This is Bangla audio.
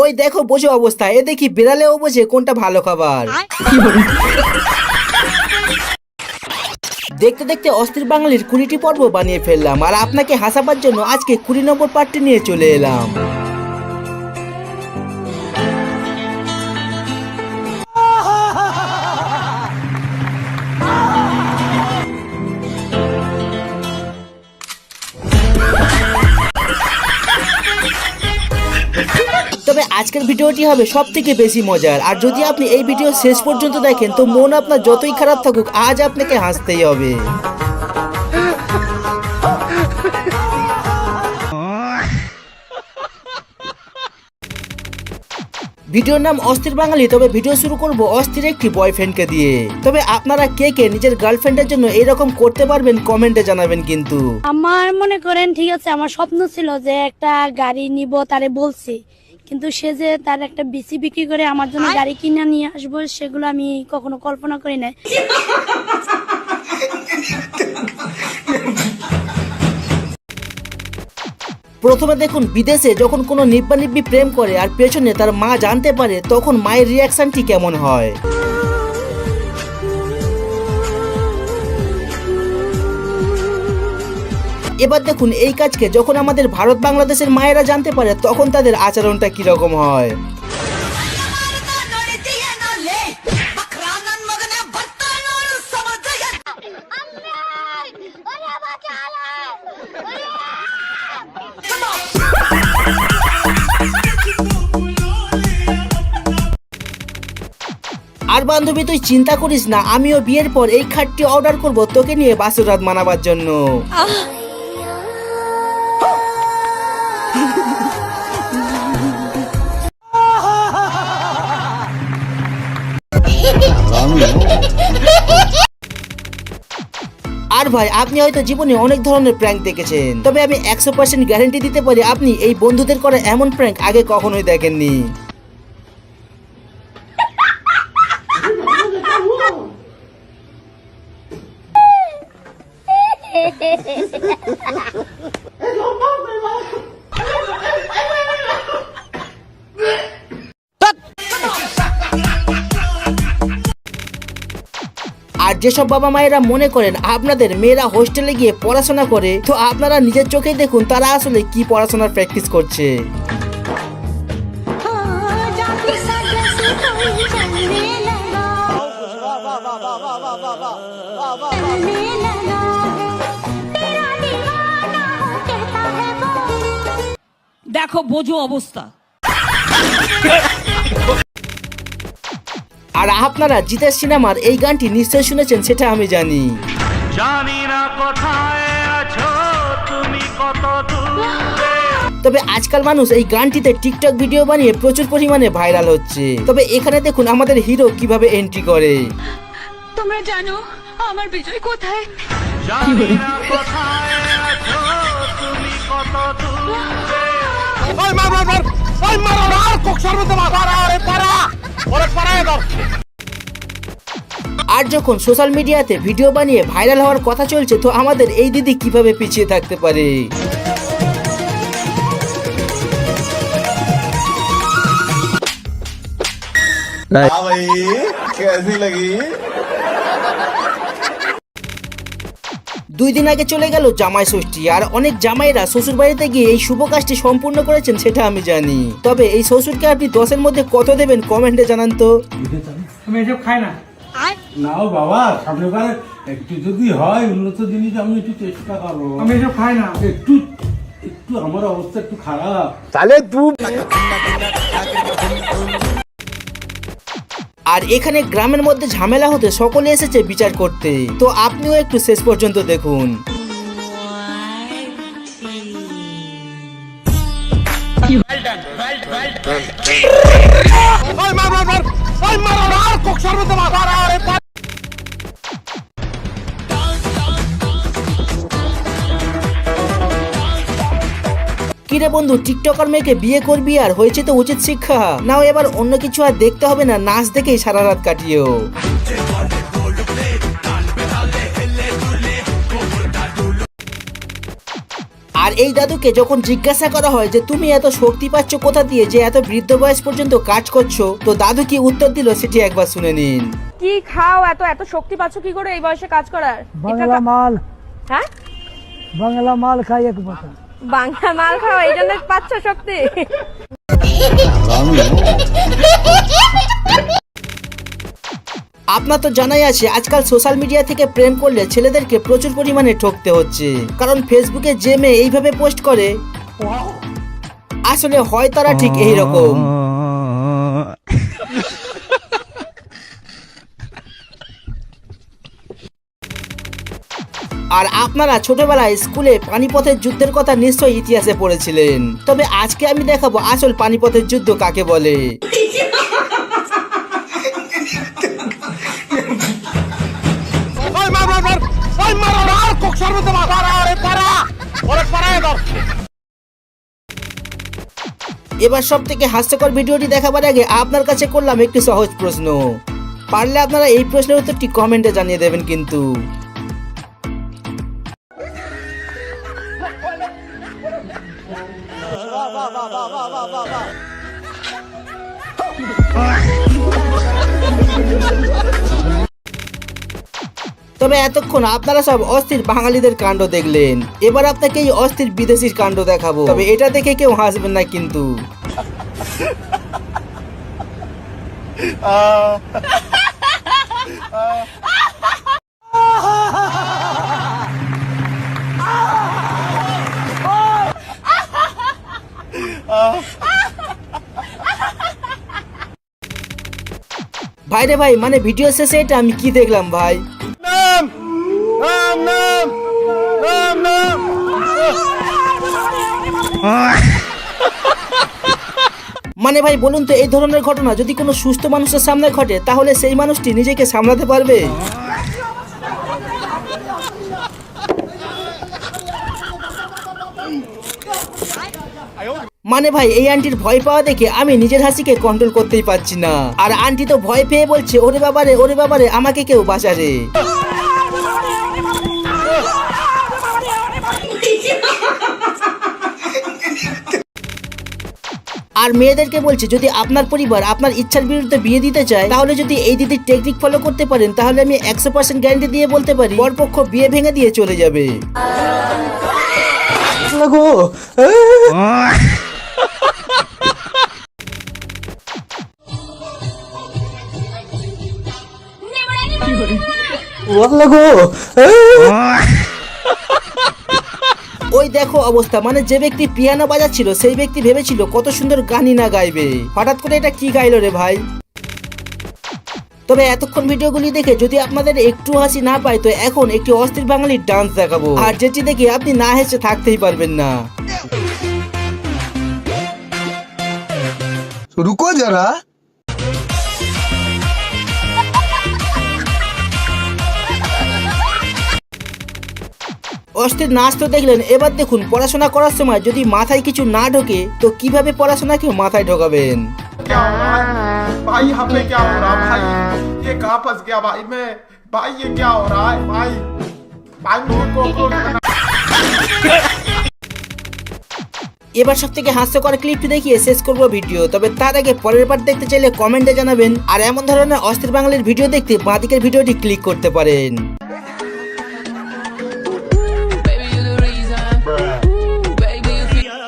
ওই দেখো বসে অবস্থা, এ দেখি বিড়ালেও বসে কোনটা ভালো খাবার। দেখতে দেখতে অস্থির বাঙালির 20টি পর্ব বানিয়ে ফেললাম, আর আপনাকে হাসাবার জন্য আজকে 20 নম্বর পার্টটি নিয়ে চলে এলাম। তবে আজকের ভিডিওটি হবে সব থেকে বেশি মজার, আর যদি আপনি এই ভিডিও শেষ পর্যন্ত দেখেন তো মন আপনার যতই খারাপ থাকুক আজ আপনাকে হাসতেই হবে। ভিডিওর নাম অস্থির বাঙালি। তবে ভিডিও শুরু করব অস্থির একটি বয়ফ্রেন্ডকে দিয়ে। তবে আপনারা কে কে নিজের গার্লফ্রেন্ডের জন্য এরকম করতে পারবেন কমেন্টে জানাবেন কিন্তু। আমার মনে করেন ঠিক আছে, আমার স্বপ্ন ছিল যে একটা গাড়ি নিব, তারে বলছি, কিন্তু সে যে তার একটা বিসি বিক্রি করে আমার জন্য গাড়ি কিনে নিয়ে আসবো সেগুলো আমি কখনো কল্পনা করি নাই। প্রথমে দেখুন, বিদেশে যখন কোনো নিব্বা নিব্বি প্রেম করে আর পেছনে তার মা জানতে পারে তখন মায়ের রিয়াকশনটি কেমন হয়। এবার দেখুন এই কাজকে যখন আমাদের ভারত বাংলাদেশের মায়েরা জানতে পারে তখন তাদের আচরণটা কিরকম হয়। আর বান্ধবী তুই চিন্তা করিস না, আমিও বিয়ের পর এই খাটটি অর্ডার করব তোকে নিয়ে বাসর রাত মানাবার জন্য। আর ভাই আপনি হয়তো জীবনে অনেক ধরনের প্র্যাঙ্ক দেখেছেন, তবে আমি 100% গ্যারান্টি দিতে পারি আপনি এই বন্ধুদের করা এমন প্র্যাঙ্ক আগে কখনোই দেখেননি। আর যেসব বাবা মায়েরা মনে করেন আপনাদের মেয়েরা হোস্টেলে গিয়ে পড়াশোনা করে, তো আপনারা নিজের চোখে দেখুন তারা আসলে কি পড়াশোনার প্র্যাকটিস করছে। দেখো বোঝো অবস্থা। আর আপনারা জিতেশ সিনেমার এই গানটি নিশ্চয়ই শুনেছেন, সেটা আমি জানি। জানি না কোথায় আছো তুমি, কত দূরে। তবে আজকাল মানুষ এই গানটিতে টিকটক ভিডিও বানিয়ে প্রচুর পরিমাণে ভাইরাল হচ্ছে। তবে এখানে দেখুন আমাদের হিরো কিভাবে এন্ট্রি করে। তোমরা জানো আমার বিজয় কোথায়? জানি না কোথায় আছো তুমি, কত দূরে। ওই মার মার মার, ওই মার আর কোকসার মধ্যে মার, আরে পারা ওরে পারা দাও। আর যখন সোশ্যাল মিডিয়াতে ভিডিও বানিয়ে ভাইরাল হওয়ার কথা চলছে, তো আমাদের এই দিদি কিভাবে পিছিয়ে থাকতে পারে। দুই দিন আগে চলে গেল জামাই ষষ্ঠী, আর অনেক জামাইরা শ্বশুর বাড়িতে গিয়ে এই শুভ কাজটি সম্পূর্ণ করেছেন সেটা আমি জানি। তবে এই শ্বশুরকে আপনি 10-এর মধ্যে কত দেবেন কমেন্টে জানান তো। আমি এসব খাই না। নাও বাবা, সামনেবার একটু যদি হয় উন্নত জিনিস আমি একটু চেষ্টা করবো। আমি এসব খাই না। একটু একটু আমার অবস্থা একটু খারাপ। তাহলে তুই আর এখানে গ্রামের মধ্যে ঝামেলা হতে সকলে এসেছে বিচার করতে, তো আপনিও একটু শেষ পর্যন্ত দেখুন। কিরে বন্ধু, টিকটকার মেয়েকে বিয়ে করবি আর হয়েছে তো উচিত শিক্ষা নাও, এবার অন্য কিছু আর দেখতে হবে না, নাচ দেখেই সারা রাত কাটিও। আর এই দাদুকে যখন জিজ্ঞাসা করা হয় যে তুমি এত শক্তি পাচ্ছ কোথা দিয়ে যে এত বৃদ্ধ বয়স পর্যন্ত কাজ করছো, তো দাদু কি উত্তর দিল সেটি একবার শুনে নিন। কি খাও এত এত শক্তি পাচ্ছ কি করে এই বয়সে কাজ করার? বাংলা মাল, হ্যাঁ বাংলা মাল খাই এক পাতা। বাংলা মাল খাও এই জন্য পাচ্ছ শক্তি? আপনার তো জানাই আছে আজকাল সোশ্যাল মিডিয়া থেকে প্রেম করলে ছেলেদেরকে প্রচুর পরিমাণে ঠকতে হচ্ছে, কারণ ফেসবুকে যে মেয়ে এইভাবে পোস্ট করে আসলে হয় তারা ঠিক এই রকম। আর আপনারা ছোটবেলায় স্কুলে পানিপথের যুদ্ধের কথা নিশ্চয়ই ইতিহাসে পড়েছিলেন, তবে আজকে আমি দেখাবো আসল পানিপথের যুদ্ধ কাকে বলে। এবার সব থেকে হাস্যকর ভিডিওটি দেখাবার আগে আপনার কাছে করলাম একটি সহজ প্রশ্ন, পারলে আপনারা এই প্রশ্নের উত্তরটি কমেন্টে জানিয়ে দেবেন কিন্তু। তবে এতক্ষণ আপনারা সব অস্থির বাঙালিদের কাণ্ড দেখলেন, এবার আপনাকে এই অস্থির বিদেশির কাণ্ড দেখাবো, তবে এটা দেখে কেউ হাসবেন না কিন্তু। ভাই রে ভাই, মানে ভিডিও শেষে এটা আমি কি দেখলাম ভাই? মানে ভাই বলুন তো, এই ধরনের ঘটনা যদি কোনো সুস্থ মানুষের সামনে ঘটে তাহলে সেই মানুষটি নিজেকে সামলাতে পারবে? মানে ভাই এই আন্টির ভয় পাওয়া দেখে আমি নিজের হাসিকে কন্ট্রোল করতেই পারছি না, আর আন্টি তো ভয় পেয়ে বলছে ওরে বাবারে আমাকে কেউ বাঁচা রে। আর মেয়েদেরকে বলছে যদি আপনার পরিবার আপনার ইচ্ছার বিরুদ্ধে বিয়ে দিতে চায় তাহলে যদি এই দিদির টেকনিক ফলো করতে পারেন তাহলে আমি 100% গ্যারান্টি দিয়ে বলতে পারি বরপক্ষ বিয়ে ভেঙে দিয়ে চলে যাবে। ওই দেখো অবস্থা, মানে যে ব্যক্তি পিয়ানো বাজাচ্ছিল সেই ব্যক্তি ভেবেছিল কত সুন্দর গানই না গাইবে, হঠাৎ করে এটা কি গাইলো রে ভাই। তবে এতক্ষণ ভিডিওগুলি দেখে যদি আপনাদের একটু হাসি না পায় তো এখন একটি অস্থির বাঙালির ডান্স দেখাবো, আর যেটি দেখে আপনি না হেসে থাকতেই পারবেন না। रुको जरा। অস্থির নাচ তো দেখলেন, এবার দেখুন পড়াশোনা করার সময় যদি মাথায় কিছু না ঢোকে তো কিভাবে পড়াশোনাকে মাথায় ঢোকাবেন। क्या हो रहा है भाई? यहाँ पे क्या हो रहा है भाई? ये कहाँ फंस गया भाई मैं? भाई ये क्या हो रहा है भाई? भाई मुझे कॉकरोच बना। এবার সব থেকে হাস্যকর ক্লিপটি দেখিয়ে শেষ করবো ভিডিও, তবে তার আগে পরের পার্ট দেখতে চাইলে কমেন্টে জানাবেন, আর এমন ধরনের অস্থির বাঙালির ভিডিও দেখতে বাঁদিকের ভিডিওটি ক্লিক করতে পারেন। Baby, you're the reason. Baby, you feel.